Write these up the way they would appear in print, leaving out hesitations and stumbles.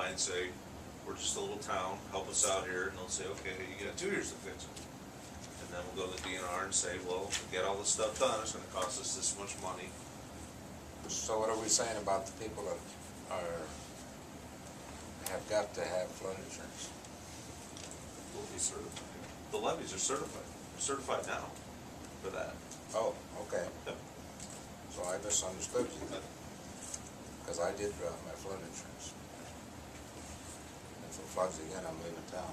and say, we're just a little town, help us out here, and they'll say, okay, you got 2 years to fix it. And then we'll go to the DNR and say, well, to get all this stuff done, it's gonna cost us this much money. So what are we saying about the people that have got to have flood insurance? We'll be certified. The levies are certified. They're certified now for that. Oh, okay. Yep. So I misunderstood you then, because I did drop my flood insurance. If it floods again, I'm leaving town.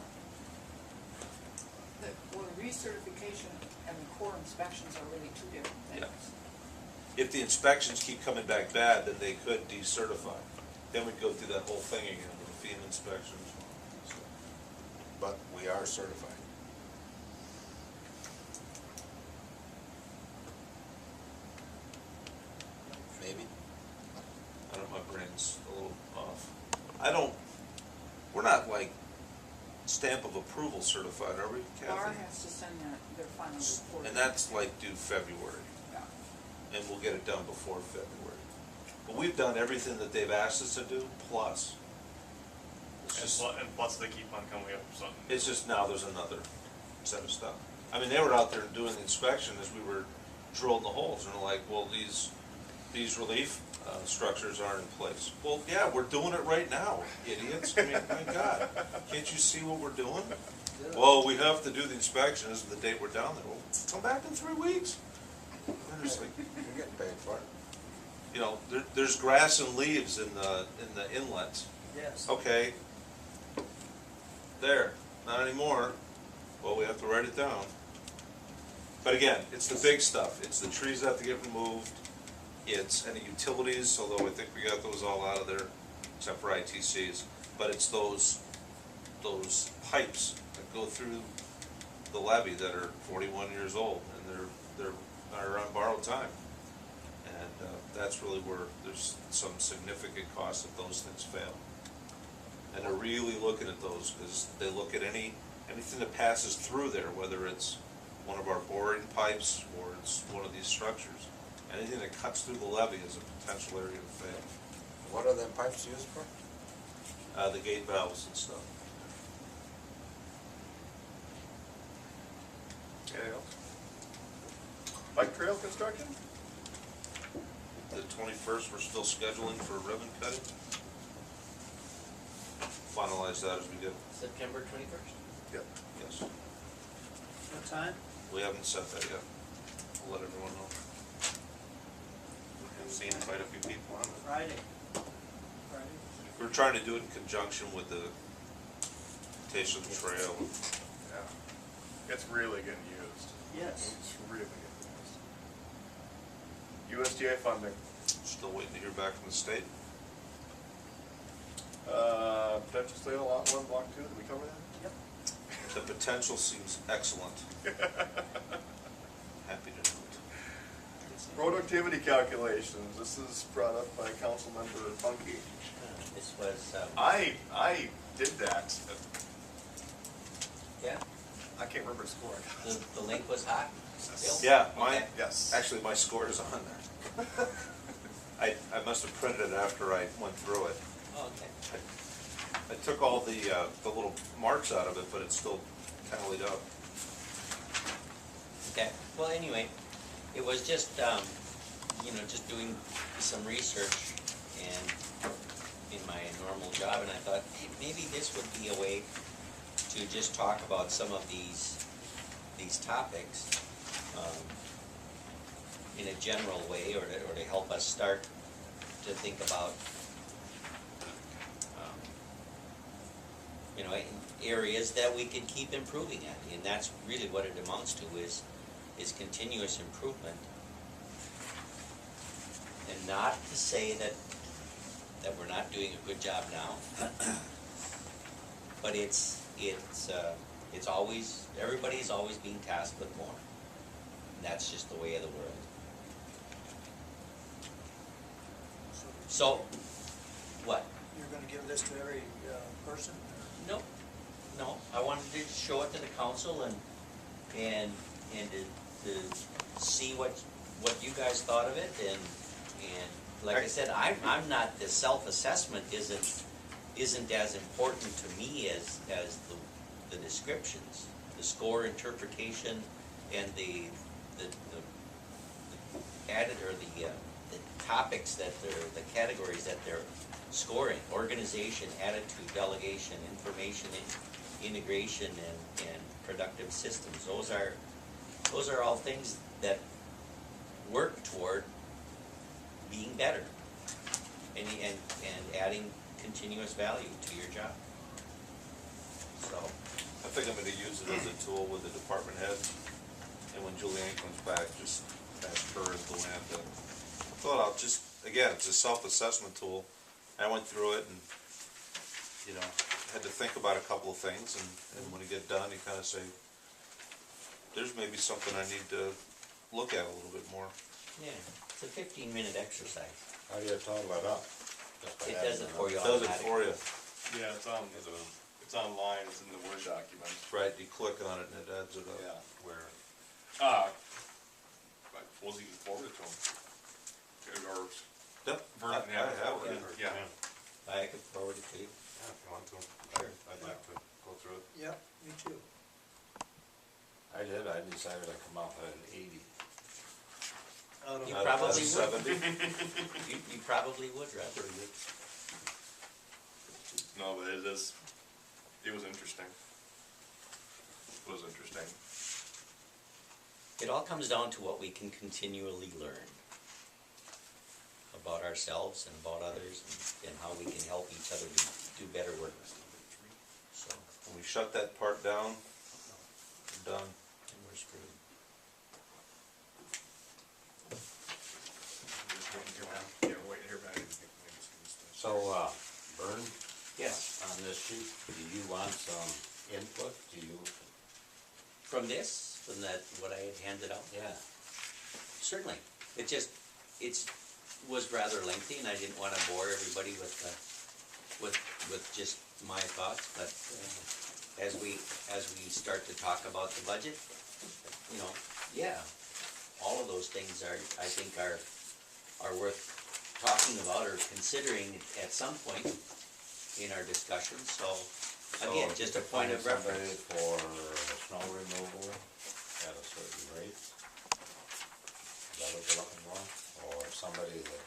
Well, recertification and the core inspections are really two different things. Yeah. If the inspections keep coming back bad, then they could decertify. Then we'd go through that whole thing again with the FEMA inspections. But we are certified. Maybe. I don't know, my brain's a little off. We're not like stamp of approval certified, are we, Kathy? BAR has to send their final report. And that's like due February, Yeah. and we'll get it done before February. But we've done everything that they've asked us to do, plus. And plus they keep on coming up with something. It's just now there's another set of stuff. I mean, they were out there doing the inspection as we were drilling the holes, and they're like, well, these relief structures aren't in place. Well, yeah, we're doing it right now, idiots. I mean, my God, can't you see what we're doing? Well, we have to do the inspection, this is the date we're down there. Well, come back in 3 weeks. And they're just like, You're getting paid for it. you know, there's grass and leaves in the inlets. Yes. Okay. There, not anymore. Well, we have to write it down. But again, it's the big stuff. It's the trees that have to get removed. It's any utilities, although I think we got those all out of there, except for ITCs. But it's those pipes that go through the levee that are 41 years old, and they're on borrowed time. And that's really where there's some significant costs if those things fail. And they're really looking at those, because they look at anything that passes through there, whether it's one of our boring pipes or it's one of these structures. Anything that cuts through the levee is a potential area of fail. What are them pipes used for? The gate valves and stuff. Anything else? Bike trail construction? The 21st, we're still scheduling for ribbon cutting. Finalize that as we go. September 21st? Yep. Yes. What time? We haven't set that yet. We'll let everyone know. I've seen quite a few people on it. Friday. Friday? We're trying to do it in conjunction with the Taste of the Trail. Yeah. It's really getting used. Yes. It's really getting used. USDA funding. Still waiting to hear back from the state. Potential sale, lot 1, block 2, did we cover that? Yep. The potential seems excellent. Happy to know it. Productivity calculations, this is brought up by Councilmember Funky. This was, I did that. yeah, I can't remember the score I got. the link was hot. Bill? Yeah, mine, Okay. Yes. actually, my score is on there. I must have printed it after I went through it. Oh, okay. I took all the little marks out of it, but it's still tallied up. Okay, well, anyway, it was just, just doing some research and in my normal job, and I thought, hey, maybe this would be a way to just talk about some of these topics in a general way, or to help us start to think about areas that we can keep improving at, and that's really what it amounts to, is continuous improvement. And not to say that we're not doing a good job now, but it's always, everybody's always being tasked with more, and that's just the way of the world. So, what? You're gonna give this to every person? No, I wanted to show it to the council and to see what you guys thought of it, and like I said, I'm not, the self-assessment isn't as important to me as the descriptions, the score interpretation and the added, or the topics that they're, the categories that they're scoring: organization, attitude, delegation, information, integration, and productive systems. Those are all things that work toward being better and adding continuous value to your job. So, I think I'm gonna use it as a tool with the department heads, and when Julianne comes back, just ask her and Luann to fill it out. Just, again, it's a self-assessment tool. I went through it and, you know, had to think about a couple of things, and when you get done, you kinda say, there's maybe something I need to look at a little bit more. yeah, it's a 15-minute exercise. How do you total it up? Just by It adding does it up? for you Does it automatically. for you, Yeah, it's online, it's in the Word document. right, you click on it and it adds it up. Yeah. Where? Like, was even forwarded to them. Or Yep, Vernon, I have it. yeah. I could forward it to you. Yeah, if you want to. Sure. I'd like to go through it. Yep, me too. I did, I decided I'd come out at an 80. Out of You Out of probably that would. 70. You probably would, Russ. Pretty good. No, but it was interesting. It was interesting. It all comes down to what we can continually learn about ourselves and about others, and how we can help each other do better work. So, When we shut that part down, we're done. and we're screwed. Yeah, we're waiting here back. So, Vern, Yes. on this sheet, do you want some input? Do you? From this, from that, what I had handed out? Yeah. Certainly. It was rather lengthy, and I didn't want to bore everybody with just my thoughts, but as we start to talk about the budget, you know, yeah, all of those things I think are worth talking about or considering at some point in our discussion. So again, So, just you a could point find of reference. somebody for snow removal at a certain rate? Is that what you're looking for? Or somebody that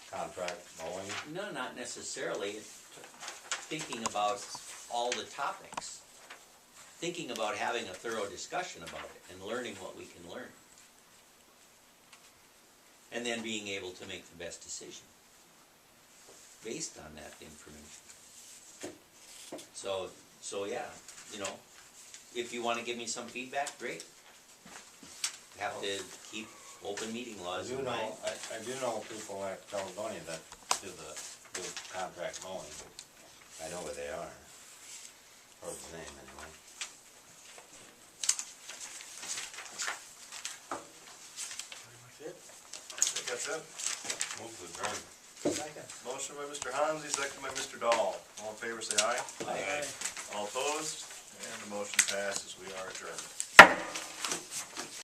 contract mowing? No, not necessarily. Thinking about all the topics. Thinking about having a thorough discussion about it and learning what we can learn. And then being able to make the best decision based on that information. So yeah, you know, if you want to give me some feedback, great. Have to keep open meeting I laws do in mind. know, I do know people like Caledonia that do contract mowing. I know where they are. Heard the name anyway. Pretty much it. I think that's it. Move the adjourn. Second. Motion by Mr. Hansi, second by Mr. Dahl. All in favor, say aye. Aye. All opposed? And the motion passes. We are adjourned.